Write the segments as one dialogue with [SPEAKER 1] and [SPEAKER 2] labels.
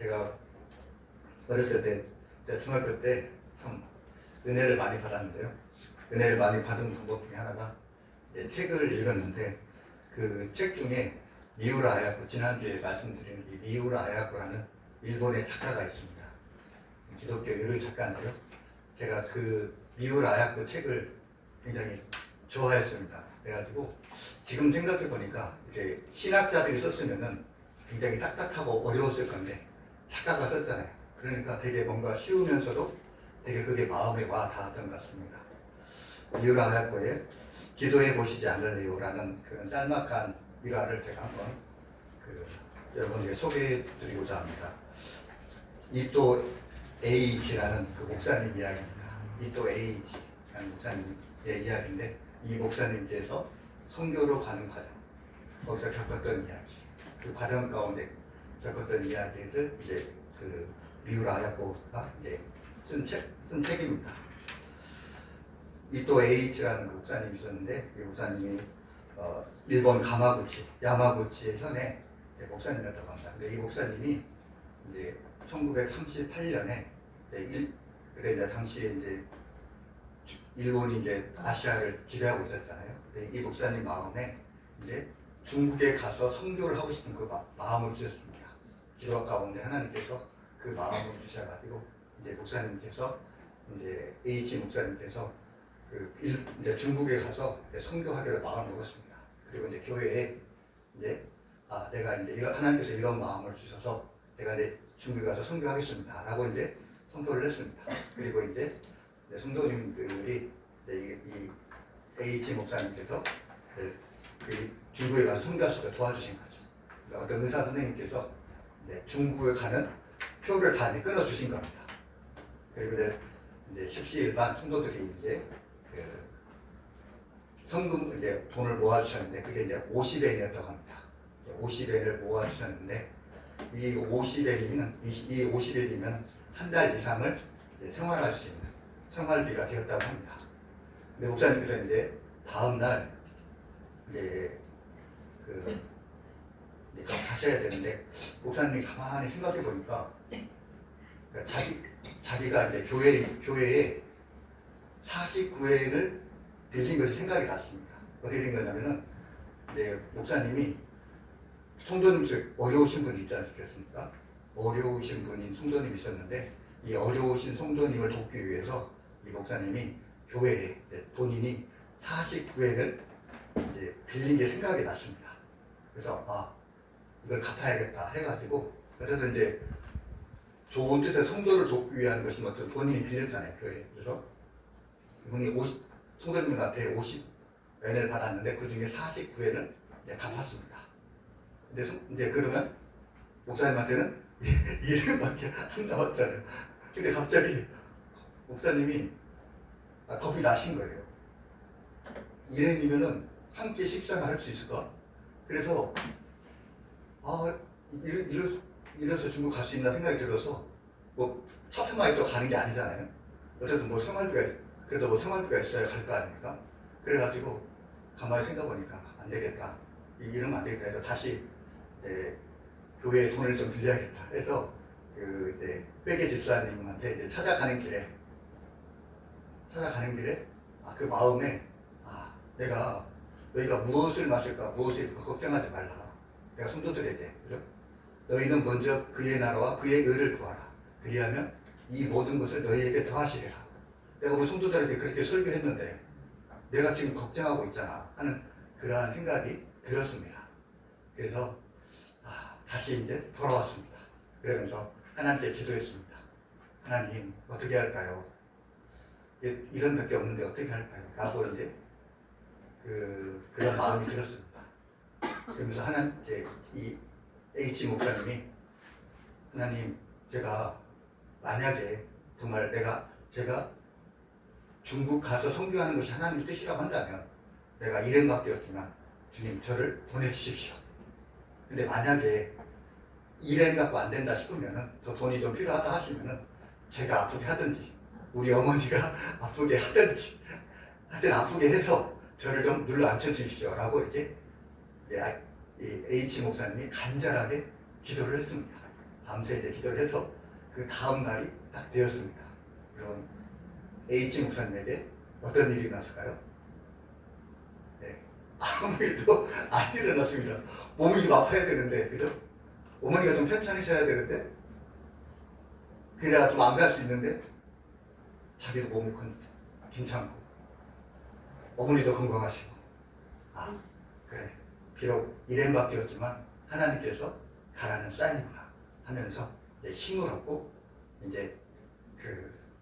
[SPEAKER 1] 제가 어렸을 때, 제가 중학교 때 참 은혜를 많이 받았는데요. 은혜를 많이 받은 방법 중에 하나가 이제 책을 읽었는데 그 책 중에 미우라 아야코, 지난주에 말씀드린 이 미우라 아야코라는 일본의 작가가 있습니다. 기독교 유료 작가인데요. 제가 그 미우라 아야코 책을 굉장히 좋아했습니다. 그래가지고 지금 생각해 보니까 이렇게 신학자들이 썼으면은 굉장히 딱딱하고 어려웠을 건데 작가가 썼잖아요. 그러니까 되게 뭔가 쉬우면서도 되게 그게 마음에 와 닿았던 것 같습니다. 미우라 아야코의 기도해 보시지 않을래요라는 그런 짤막한 일화를 제가 한번 여러분에게 소개해 드리고자 합니다. 이또 H라는 그 목사님 이야기입니다. 이또 H라는 목사님의 이야기인데 이 목사님께서 선교로 가는 과정, 거기서 겪었던 이야기, 그 과정 가운데 겪었던 이야기를 이제 그 미우라 아야코가 이제 쓴 책입니다. 이또 H라는 그 목사님이 있었는데 이 목사님이 일본 야마구치의 현의 목사님이었다고 합니다. 근데 이 목사님이 이제 1938년에 이제 당시에 이제 일본이 이제 아시아를 지배하고 있었잖아요. 근데 이 목사님 마음에 이제 중국에 가서 선교를 하고 싶은 그 마음을 주셨습니다. 기도 가운데 하나님께서 그 마음을 주셔가지고 이제 목사님께서 이제 H 목사님께서 이제 중국에 가서 선교하기로 마음을 먹었습니다. 그리고 이제 교회에 이제 내가 이제 하나님께서 이런 마음을 주셔서 제가 이제 중국에 가서 선교하겠습니다. 라고 이제 선포를 했습니다. 그리고 이제 성도님들이 이 H 목사님께서 그 중국에 가서 선교할 수 있게 도와주신 거죠. 그래서 어떤 의사 선생님께서 중국에 가는 표를 다 이제 끊어주신 겁니다. 그리고 이제 십시일반 성도들이 이제 성금 이제 돈을 모아주셨는데 그게 이제 50엔이었다고 합니다. 50엔을 모아주셨는데 이 50엔이면 한 달 이상을 생활할 수 있는 생활비가 되었다고 합니다. 근데 목사님께서 이제 다음 날 이제 가셔야 되는데 목사님이 가만히 생각해 보니까 자기가 이제 교회에 49엔을 빌린 것이 생각이 났습니다. 어떻게 된 거냐면은 이제 목사님이 성도님 중 어려우신 분이 있지 않겠습니까? 어려우신 분인 성도님이 있었는데 이 어려우신 성도님을 돕기 위해서 이 목사님이 교회에 본인이 49엔을 이제 빌린 게 생각이 났습니다. 그래서 이걸 갚아야겠다 해가지고 어쨌든 이제 좋은 뜻의 성도를 돕기 위한 것이 어떤 본인이 빌렸잖아요, 교회에. 그래서 그분이 성도님한테 50엔을 받았는데 그 중에 49엔을 갚았습니다. 근데 이제 그러면 목사님한테는 1엔밖에 안 남았잖아요. 근데 갑자기 목사님이 겁이 나신 거예요. 1엔이면은 한 끼 식사를 할 수 있을까? 그래서 이래서 중국 갈 수 있나 생각이 들어서 뭐 차표만 있다고 가는 게 아니잖아요. 어쨌든 뭐 생활비가 있어야 갈 거 아닙니까? 그래가지고 가만히 생각해보니까 안 되겠다. 이러면 안 되겠다 해서 다시 교회에 돈을 좀 빌려야겠다 해서 이제 빼개 집사님한테 이제 찾아가는 길에 그 마음에 내가 너희가 무엇을 마실까 무엇을 입을까 걱정하지 말라. 내가 성도들에게 그죠? 너희는 먼저 그의 나라와 그의 의를 구하라. 그리하면 이 모든 것을 너희에게 더하시리라. 내가 우리 성도들에게 그렇게 설교했는데 내가 지금 걱정하고 있잖아 하는 그러한 생각이 들었습니다. 그래서 다시 이제 돌아왔습니다. 그러면서 하나님께 기도했습니다. 하나님 어떻게 할까요? 이런 밖에 없는데 어떻게 할까요? 라고 이제 그런 마음이 들었습니다. 그러면서 하나님께 이 H 목사님이 하나님 제가 만약에 정말 제가 중국 가서 선교하는 것이 하나님의 뜻이라고 한다면 내가 1엔밖에 없지만 주님 저를 보내주십시오. 근데 만약에 1엔 갖고 안 된다 싶으면은 더 돈이 좀 필요하다 하시면은 제가 아프게 하든지 우리 어머니가 아프게 하든지 하여튼 아프게 해서 저를 좀 눌러 앉혀 주십시오 라고 이렇게 이 H 목사님이 간절하게 기도를 했습니다. 밤새 이제 기도를 해서 그 다음 날이 딱 되었습니다. 그럼 H 목사님에게 어떤 일이 났을까요? 네, 아무 일도 안 일어났습니다. 몸이 좀 아파야 되는데, 그죠? 어머니가 좀 편찮으셔야 되는데, 그래야 좀 안 갈 수 있는데, 자기도 몸이 괜찮고, 어머니도 건강하시고, 아, 그래. 비록 일행밖이었지만 하나님께서 가라는 사인이구나 하면서 이제 힘을 얻고 이제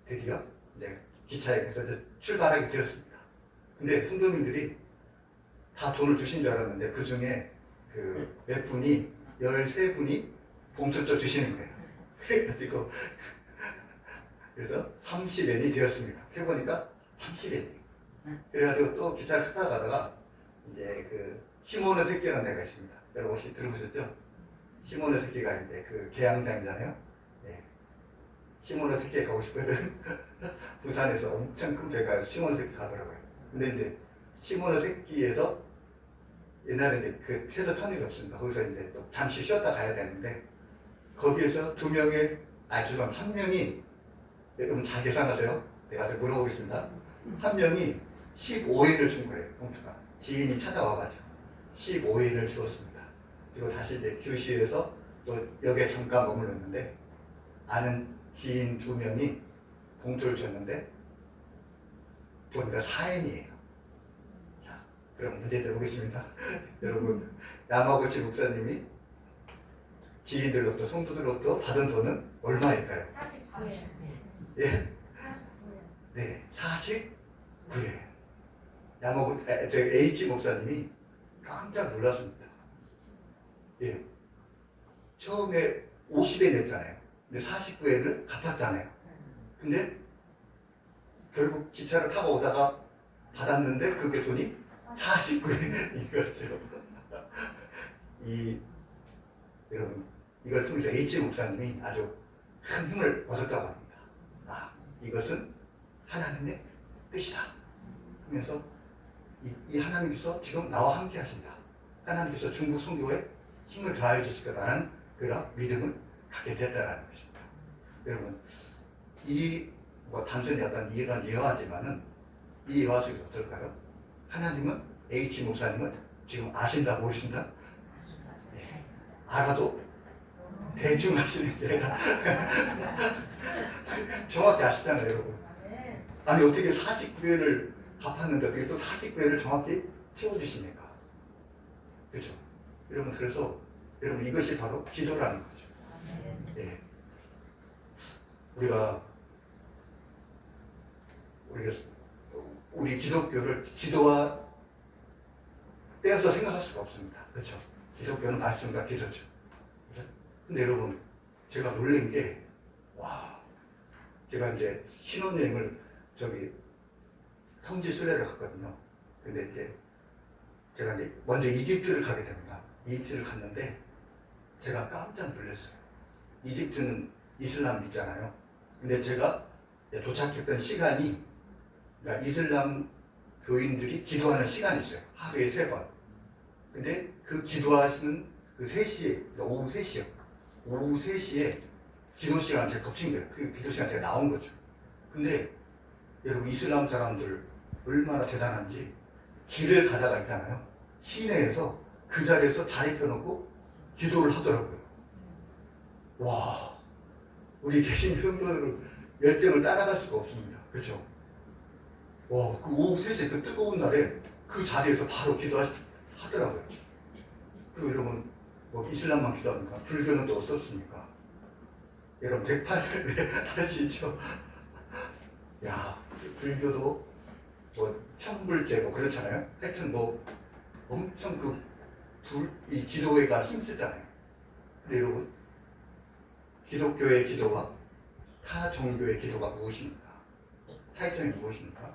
[SPEAKER 1] 드디어 이제 기차역에서 이제 출발하게 되었습니다. 근데 성도님들이 다 돈을 주신 줄 알았는데 그 중에 몇 분이 13분이 봉투를 또 주시는 거예요. 그래가지고 그래서 30엔이 되었습니다. 해보니까 30엔이. 그래가지고 또 기차를 타다 가다가 이제 시몬의 새끼라는 데가 있습니다. 여러분 혹시 들어보셨죠? 시몬의 새끼가 이제 계양장이잖아요. 네. 시몬의 새끼에 가고 싶거든. 부산에서 엄청 큰 배가 시몬의 새끼 가더라고요. 근데 이제 시몬의 새끼에서 옛날에 이제 태도 편의가 없으니까 거기서 이제 또 잠시 쉬었다 가야 되는데 거기에서 한 명이 여러분 잘 계산하세요. 내가 좀 물어보겠습니다. 한 명이 15일을 준 거예요. 봉투가. 지인이 찾아와가지고 15일을 주었습니다. 그리고 다시 이제 규시에서 또 역에 잠깐 머물렀는데 아는 지인 2명이 봉투를 줬는데 보니까 4엔이에요. 자, 그럼 문제 드려보겠습니다. 여러분, 야마구치 목사님이 지인들로부터 성도들로부터 받은 돈은 얼마일까요?
[SPEAKER 2] 49엔.
[SPEAKER 1] 예?
[SPEAKER 2] 49엔.
[SPEAKER 1] 네, 49엔. 저 H 목사님이 깜짝 놀랐습니다. 예. 처음에 50엔이었잖아요. 근데 49엔을 갚았잖아요. 근데 결국 기차를 타고 오다가 받았는데 그게 돈이 49엔인 거죠. 여러분, 이걸 통해서 H 목사님이 아주 큰 힘을 얻었다고 합니다. 아, 이것은 하나님의 뜻이다. 하면서 이 하나님께서 지금 나와 함께 하신다. 하나님께서 중국 선교에 힘을 다해 주실 거라는 그런 믿음을 갖게 됐다는 것입니다. 여러분, 단순히 어떤 이런 예화지만은 이 예화 속에 어떨까요? 하나님은 H 목사님을 지금 아신다, 모르신다? 네. 알아도 대충 하시는 게 아니라 정확히 아시잖아요, 여러분. 아니, 어떻게 49회를 갚았는데 어떻게 또 49회를 정확히 채워주십니까? 그렇죠? 여러분, 그래서 여러분 이것이 바로 기도라는 거죠. 예. 우리 기독교를 기도와 떼어서 생각할 수가 없습니다. 그렇죠? 기독교는 말씀과 기도죠. 그렇죠? 근데 여러분, 제가 놀란 게, 제가 이제 신혼여행을 성지 순례를 갔거든요. 근데 이제 제가 이제 먼저 이집트를 가게 됩니다. 이집트를 갔는데 제가 깜짝 놀랐어요. 이집트는 이슬람 믿잖아요. 근데 제가 도착했던 시간이, 그러니까 이슬람 교인들이 기도하는 시간이 있어요. 하루에 3번. 근데 그 기도하시는 3시에, 그러니까 오후 3시요. 오후 3시에 기도 시간 제가 겹친 거예요. 그 기도 시간 제가 나온 거죠. 근데 여러분, 이슬람 사람들 얼마나 대단한지 길을 가다가 있잖아요. 시내에서 그 자리에서 자리 펴놓고 기도를 하더라고요. 와, 우리 계신 성도들 열정을 따라갈 수가 없습니다. 그렇죠? 와, 그 오후 3시 그 뜨거운 날에 그 자리에서 바로 기도하더라고요. 그리고 여러분, 이슬람만 기도합니까? 불교는 또 어떻습니까? 여러분, 108을 하시죠? 야, 불교도 천불제 그렇잖아요. 하여튼 엄청 이 기도회가 힘쓰잖아요. 근데 여러분, 기독교의 기도와 타 종교의 기도가 무엇입니까? 차이점이 무엇입니까?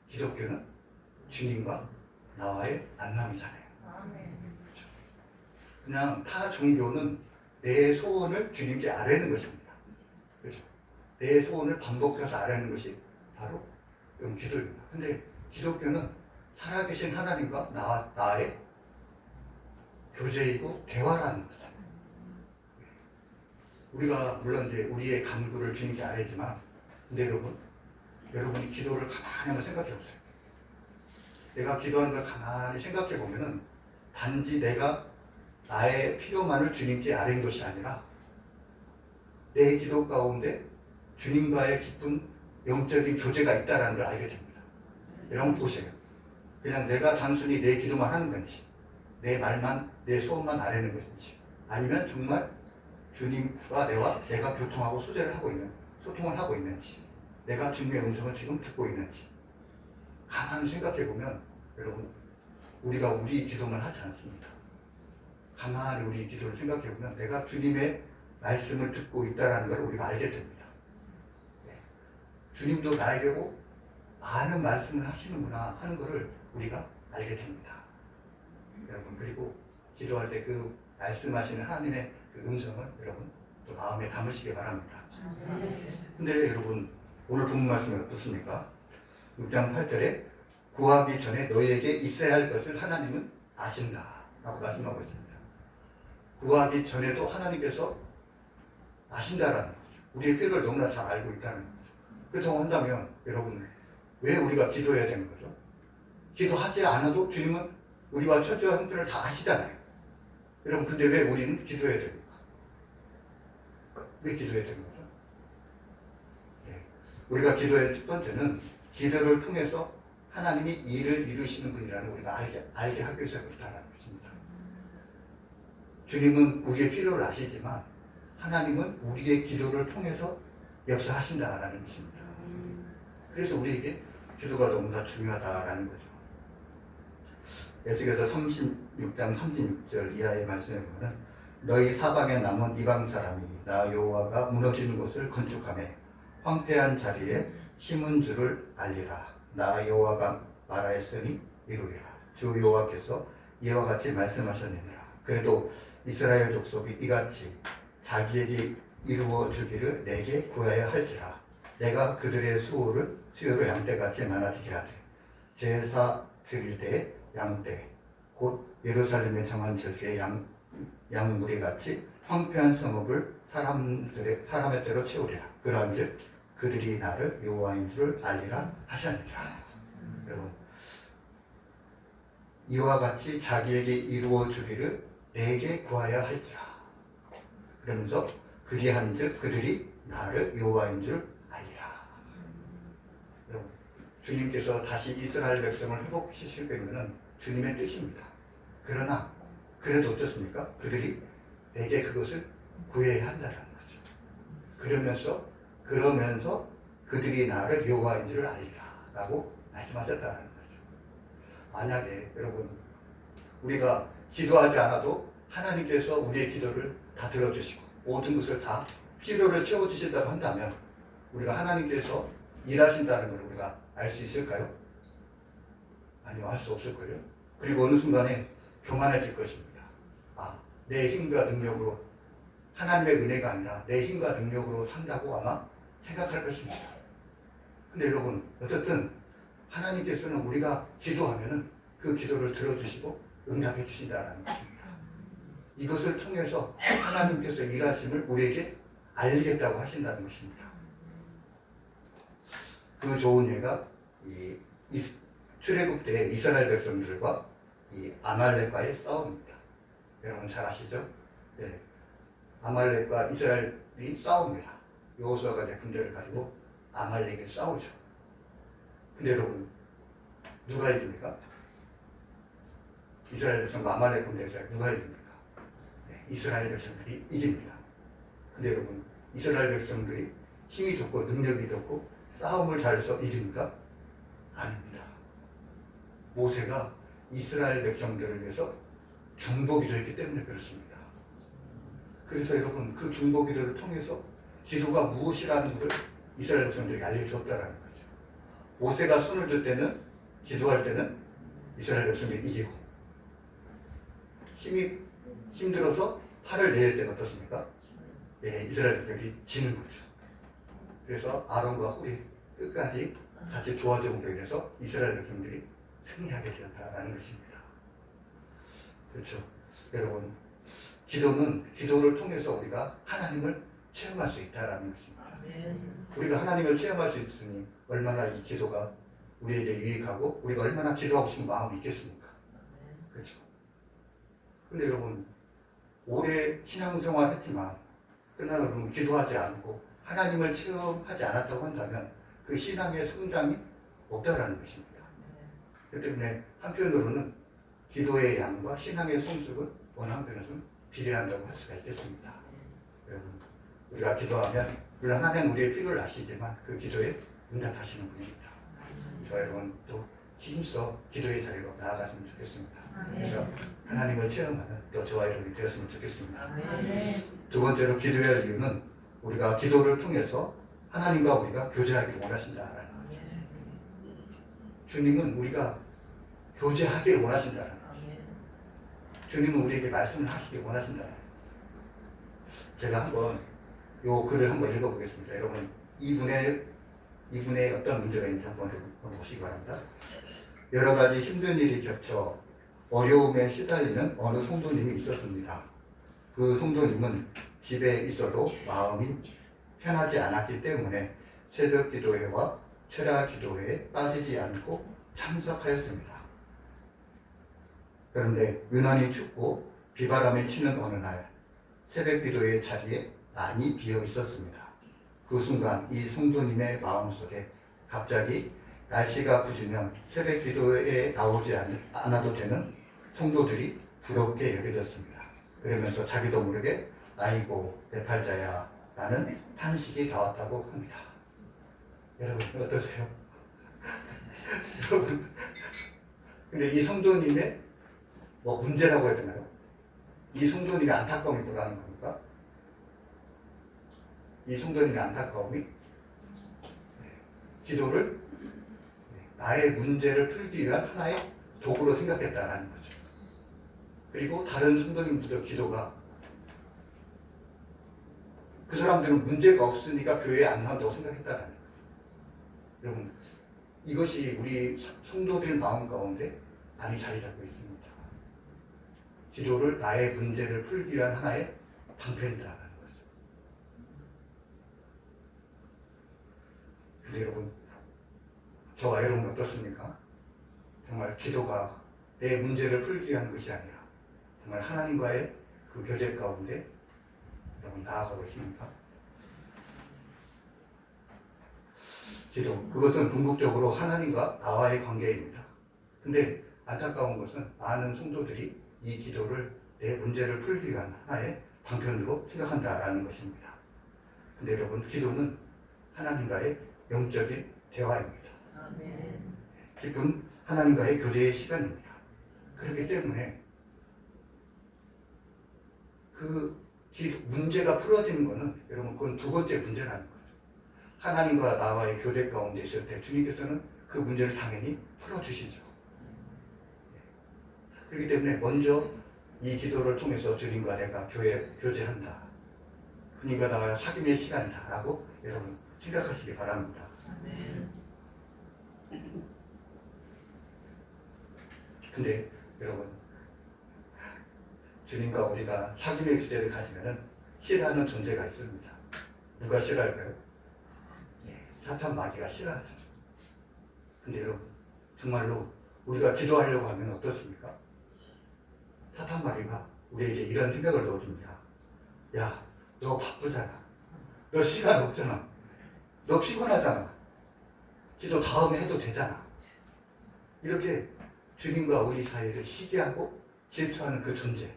[SPEAKER 1] 기독교는 주님과 나와의 만남이잖아요. 그렇죠? 그냥 타 종교는 내 소원을 주님께 아뢰는 것입니다. 그렇죠? 내 소원을 반복해서 아뢰는 것이 바로 이런 기도입니다. 근데 기독교는 살아계신 하나님과 나의 교제이고 대화라는 거죠. 우리가 물론 이제 우리의 간구를 주님께 아뢰지만, 근데 여러분이 기도를 가만히 한번 생각해 보세요. 내가 기도하는 걸 가만히 생각해 보면은 단지 내가 나의 필요만을 주님께 아뢰는 것이 아니라 내 기도 가운데 주님과의 깊은 영적인 교제가 있다는 걸 알게 됩니다. 여러분 보세요. 그냥 내가 단순히 내 기도만 하는 건지, 내 말만, 내 소원만 아뢰는 것인지, 아니면 정말 주님과 내가 교통하고 소통을 하고 있는지, 내가 주님의 음성을 지금 듣고 있는지 가만히 생각해 보면 여러분, 우리가 우리 기도만 하지 않습니다. 가만히 우리 기도를 생각해 보면 내가 주님의 말씀을 듣고 있다는 걸 우리가 알게 됩니다. 네. 주님도 나에게로 많은 말씀을 하시는구나 하는 것을 우리가 알게 됩니다. 여러분, 그리고 기도할 때 그 말씀하시는 하나님의 그 음성을 여러분 또 마음에 담으시기 바랍니다. 근데 여러분, 오늘 본문 말씀이 어떻습니까? 6장 8절에 구하기 전에 너희에게 있어야 할 것을 하나님은 아신다 라고 말씀하고 있습니다. 구하기 전에도 하나님께서 아신다라는 거죠. 우리의 필요를 너무나 잘 알고 있다는 거죠. 그렇다고 한다면 여러분, 왜 우리가 기도해야 되는 거죠? 기도하지 않아도 주님은 우리와 처지와 형편을 다 아시잖아요. 여러분, 근데 왜 우리는 기도해야 됩니까? 왜 기도해야 되는 거죠? 네. 우리가 기도의 첫 번째는 기도를 통해서 하나님이 일을 이루시는 분이라는 우리가 알게 하기 위해서 그렇다는 것입니다. 주님은 우리의 필요를 아시지만 하나님은 우리의 기도를 통해서 역사하신다라는 것입니다. 그래서 우리에게 기도가 너무나 중요하다라는 거죠. 에스겔서 36장 36절 이하의 말씀에 보면 너희 사방에 남은 이방 사람이 나 여호와가 무너지는 곳을 건축하며 황폐한 자리에 심은 줄을 알리라. 나 여호와가 말하였으니 이루리라. 주 여호와께서 이와 같이 말씀하셨느니라. 그래도 이스라엘 족속이 이같이 자기에게 이루어 주기를 내게 구하여 할지라. 내가 그들의 수요를 양떼같이 많아지게 하되 제사 드릴 때 양떼 곧 예루살렘에 정한 절기의 양무리같이 황폐한 성읍을 사람의 때로 채우리라. 그러한즉 그들이 나를 여호와인 줄을 알리라 하셨느니라. 여러분, 이와 같이 자기에게 이루어 주기를 내게 구하여 할지라. 그러면서 그리한즉 그들이 나를 여호와인 줄 알리라. 여러분, 주님께서 다시 이스라엘 백성을 회복시킬 거면은 주님의 뜻입니다. 그러나 그래도 어떻습니까? 그들이 내게 그것을 구해야 한다는 거죠. 그러면서 그들이 나를 여호와인 줄 알리라 라고 말씀하셨다는 거죠. 만약에 여러분, 우리가 기도하지 않아도 하나님께서 우리의 기도를 다 들어주시고 모든 것을 다 필요를 채워주신다고 한다면 우리가 하나님께서 일하신다는 걸 우리가 알 수 있을까요? 아니요, 알 수 없을걸요. 그리고 어느 순간에 교만해질 것입니다. 내 힘과 능력으로, 하나님의 은혜가 아니라 내 힘과 능력으로 산다고 아마 생각할 것입니다. 근데 여러분, 어쨌든 하나님께서는 우리가 기도하면은 그 기도를 들어주시고 응답해 주신다는 것입니다. 이것을 통해서 하나님께서 일하심을 우리에게 알리겠다고 하신다는 것입니다. 그 좋은 예가 출애굽 때 이스라엘 백성들과 이 아말렉과의 싸움입니다. 여러분 잘 아시죠? 네. 아말렉과 이스라엘이 싸웁니다. 여호수아가 군대를 가지고 아말렉을 싸우죠. 근데 여러분, 누가 이깁니까? 이스라엘 백성과 아말렉 군대에서 누가 이깁니까? 네, 이스라엘 백성들이 이깁니다. 근데 여러분, 이스라엘 백성들이 힘이 좋고 능력이 좋고 싸움을 잘해서 이깁니까? 아닙니다. 모세가 이스라엘 백성들을 위해서 중보기도했기 때문에 그렇습니다. 그래서 여러분, 그 중보기도를 통해서 기도가 무엇이라는 것을 이스라엘 백성들에게 알려줬다는 거죠. 모세가 손을 들 때는, 기도할 때는 이스라엘 백성들이 이기고, 힘들어서 팔을 내릴 때는 어떻습니까? 네, 이스라엘 백성들이 지는 거죠. 그래서 아론과 홀이 끝까지 같이 도와줌으로 인해서 이스라엘 백성들이 승리하게 되었다는 것입니다. 그렇죠. 여러분, 기도를 통해서 우리가 하나님을 체험할 수 있다라는 것입니다.
[SPEAKER 3] 아멘.
[SPEAKER 1] 우리가 하나님을 체험할 수 있으니 얼마나 이 기도가 우리에게 유익하고 우리가 얼마나 기도하고 싶은 마음이 있겠습니까? 그렇죠? 근데 여러분 오래 신앙생활 했지만 그러나 여러분 기도하지 않고 하나님을 체험하지 않았다고 한다면 그 신앙의 성장이 없다라는 것입니다. 그렇기 때문에 한편으로는 기도의 양과 신앙의 성숙은 어느 한편에서는 비례한다고 할 수가 있겠습니다. 여러분 우리가 기도하면 물론 하나님 우리의 필요를 아시지만 그 기도에 응답하시는 분입니다. 저와 여러분 또 힘써 기도의 자리로 나아갔으면 좋겠습니다. 그래서 하나님을 체험하는 또 저와 여러분이 되었으면 좋겠습니다. 두 번째로 기도해야 할 이유는 우리가 기도를 통해서 하나님과 우리가 교제하기를 원하신다라는 거죠. 주님은 우리가 교제하기를 원하신다라는 거죠. 주님은 우리에게 말씀을 하시길 원하신다라는 거죠. 제가 한번 요 글을 한번 읽어보겠습니다. 여러분 이분의 어떤 문제가 있는지 한번 보시기 바랍니다. 여러 가지 힘든 일이 겹쳐 어려움에 시달리는 어느 성도님이 있었습니다. 그 성도님은 집에 있어도 마음이 편하지 않았기 때문에 새벽 기도회와 철야 기도회에 빠지지 않고 참석하였습니다. 그런데 유난히 춥고 비바람이 치는 어느 날 새벽 기도회 자리에 많이 비어 있었습니다. 그 순간 이 성도님의 마음속에 갑자기 날씨가 굳으면 새벽 기도회에 나오지 않아도 되는 성도들이 부럽게 여겨졌습니다. 그러면서 자기도 모르게 아이고 내 팔자야 라는 탄식이 나왔다고 합니다. 여러분 어떠세요? 여러분 근데 이 성도님의 뭐 문제라고 해야 되나요? 이 성도님의 안타까움이 뭐라는 겁니까? 이 성도님의 안타까움이 기도를 나의 문제를 풀기 위한 하나의 도구로 생각했다는 거죠. 그리고 다른 성도님들도 기도가 그 사람들은 문제가 없으니까 교회에 안 나온다고 생각했다는 거예요. 여러분 이것이 우리 성도들 마음 가운데 많이 자리 잡고 있습니다. 기도를 나의 문제를 풀기 위한 하나의 방편이라는 거죠. 근데 여러분 저와 여러분 어떻습니까? 정말 기도가 내 문제를 풀기 위한 것이 아니라 정말 하나님과의 그 교제 가운데 여러분 나아가고 있습니까? 기도 그것은 궁극적으로 하나님과 나와의 관계입니다. 근데 안타까운 것은 많은 성도들이 이 기도를 내 문제를 풀기 위한 하나의 방편으로 생각한다라는 것입니다. 근데 여러분 기도는 하나님과의 영적인 대화입니다. 깊은 하나님과의 교제의 시간입니다. 그렇기 때문에 그 문제가 풀어지는 것은 여러분 그건 두 번째 문제라는 거죠. 하나님과 나와의 교제 가운데 있을 때 주님께서는 그 문제를 당연히 풀어주시죠. 그렇기 때문에 먼저 이 기도를 통해서 주님과 내가 교제한다. 주님과 나와 사귐의 시간이다 라고 여러분 생각하시기 바랍니다. 근데 여러분 주님과 우리가 사귐의 교제를 가지면은 싫어하는 존재가 있습니다. 누가 싫어할까요? 사탄 마귀가 싫어하죠. 근데 여러분 정말로 우리가 기도하려고 하면 어떻습니까? 사탄 마귀가 우리에게 이런 생각을 넣어줍니다. 야, 너 바쁘잖아. 너 시간 없잖아. 너 피곤하잖아. 기도 다음에 해도 되잖아. 이렇게 주님과 우리 사이를 시기하고 질투하는 그 존재,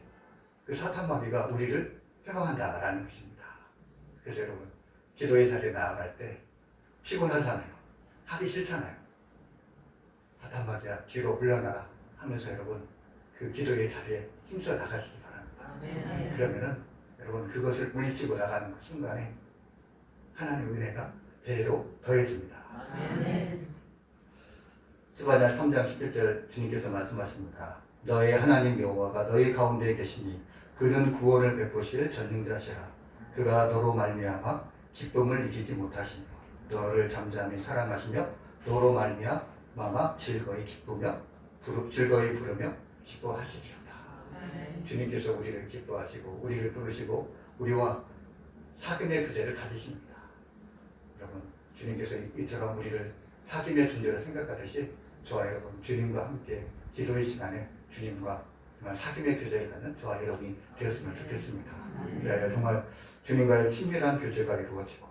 [SPEAKER 1] 그 사탄 마귀가 우리를 평화한다라는 것입니다. 그래서 여러분 기도의 자리에 나아갈 때 피곤하잖아요. 하기 싫잖아요. 사탄 마귀야 뒤로 물러나라 하면서 여러분 그 기도의 자리에 힘써 나가시기 바랍니다. 그러면은 여러분 그것을 물리치고 나가는 그 순간에 하나님의 은혜가 배로 더해집니다. 스바냐 3장 17절 주님께서 말씀하십니다. 너의 하나님 여호와가 너희 가운데 계시니 그는 구원을 베푸실 전능자시라. 그가 너로 말미암아 기쁨을 이기지 못하시며 너를 잠잠히 사랑하시며 너로 말미암아 즐거이 부르며 기뻐하시리로다. 주님께서 우리를 기뻐하시고 우리를 부르시고 우리와 사귐의 교제를 가지십니다. 여러분, 주님께서 이처럼 우리를 사귐의 존재로 생각하듯이 저와 여러분 주님과 함께 기도의 시간에 주님과 정말 사귐의 교제를 갖는 저와 여러분이 되었으면 좋겠습니다. 그래야 정말 주님과의 친밀한 교제가 이루어지고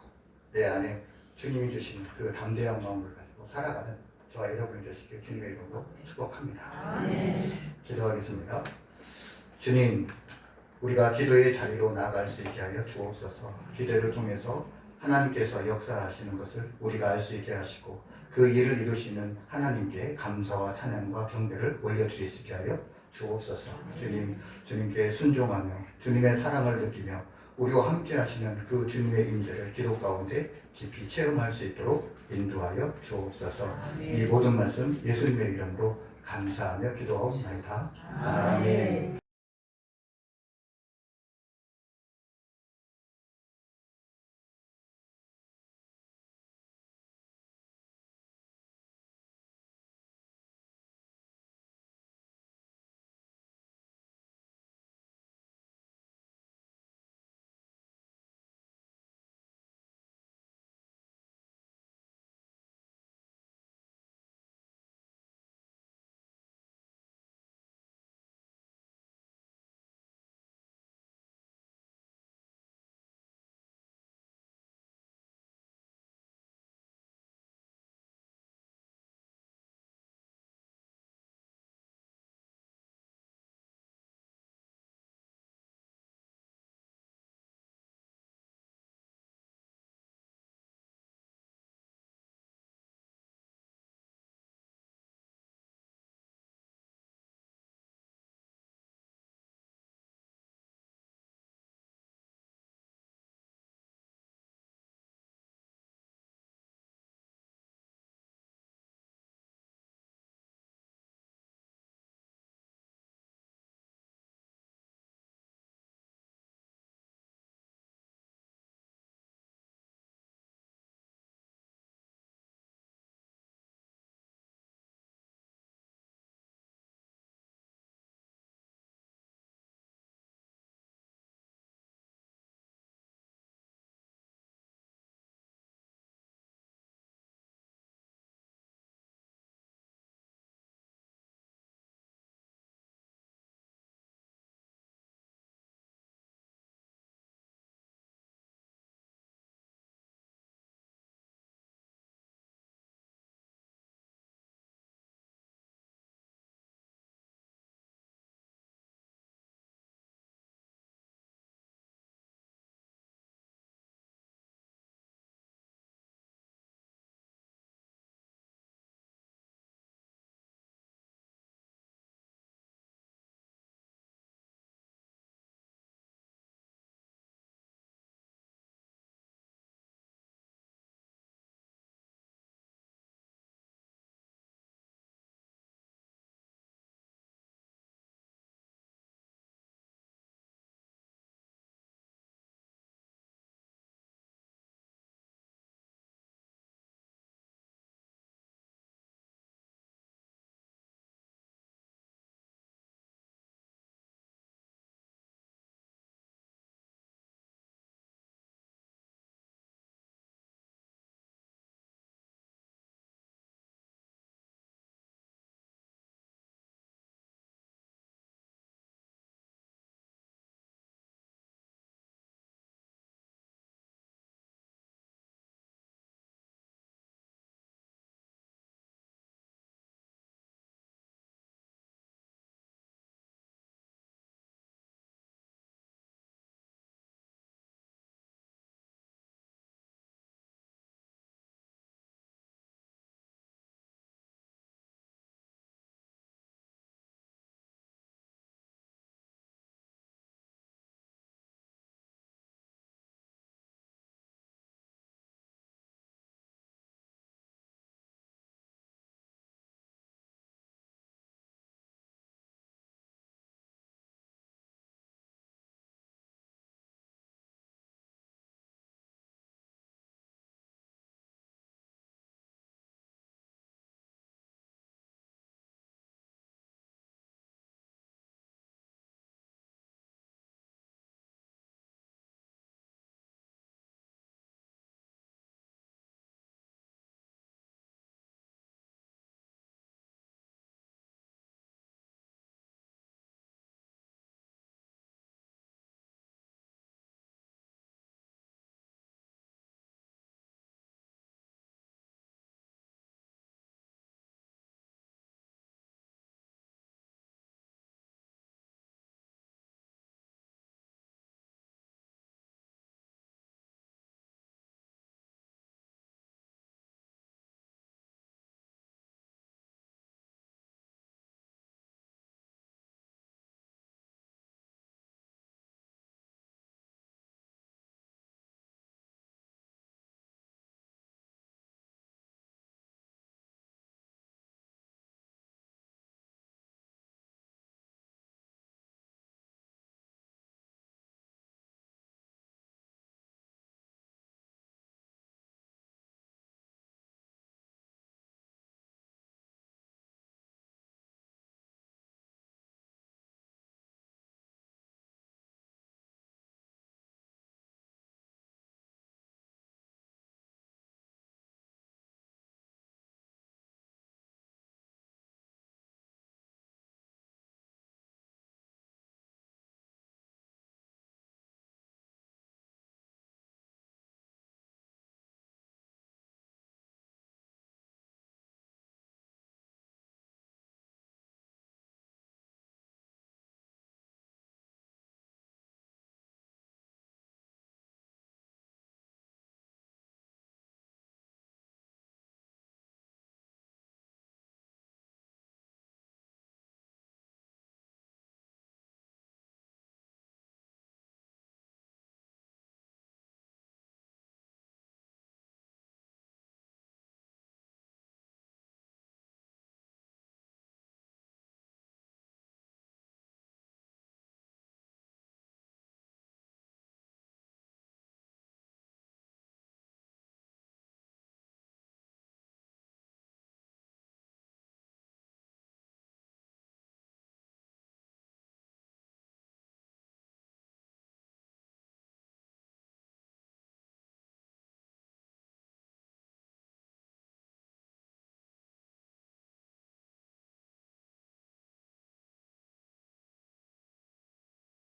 [SPEAKER 1] 내 안에 주님이 주신 그 담대한 마음을 가지고 살아가는 저와 여러분이 되시길 주님의 이름으로 축복합니다. 기도하겠습니다. 주님, 우리가 기도의 자리로 나아갈 수 있게 하여 주옵소서. 기도를 통해서 하나님께서 역사하시는 것을 우리가 알 수 있게 하시고 그 일을 이루시는 하나님께 감사와 찬양과 경배를 올려드릴 수 있게 하여 주옵소서. 주님께 순종하며 주님의 사랑을 느끼며 우리와 함께 하시는 그 주님의 임재를 기도 가운데 깊이 체험할 수 있도록 인도하여 주옵소서. 이 모든 말씀 예수님의 이름으로 감사하며 기도하옵나이다. 아멘.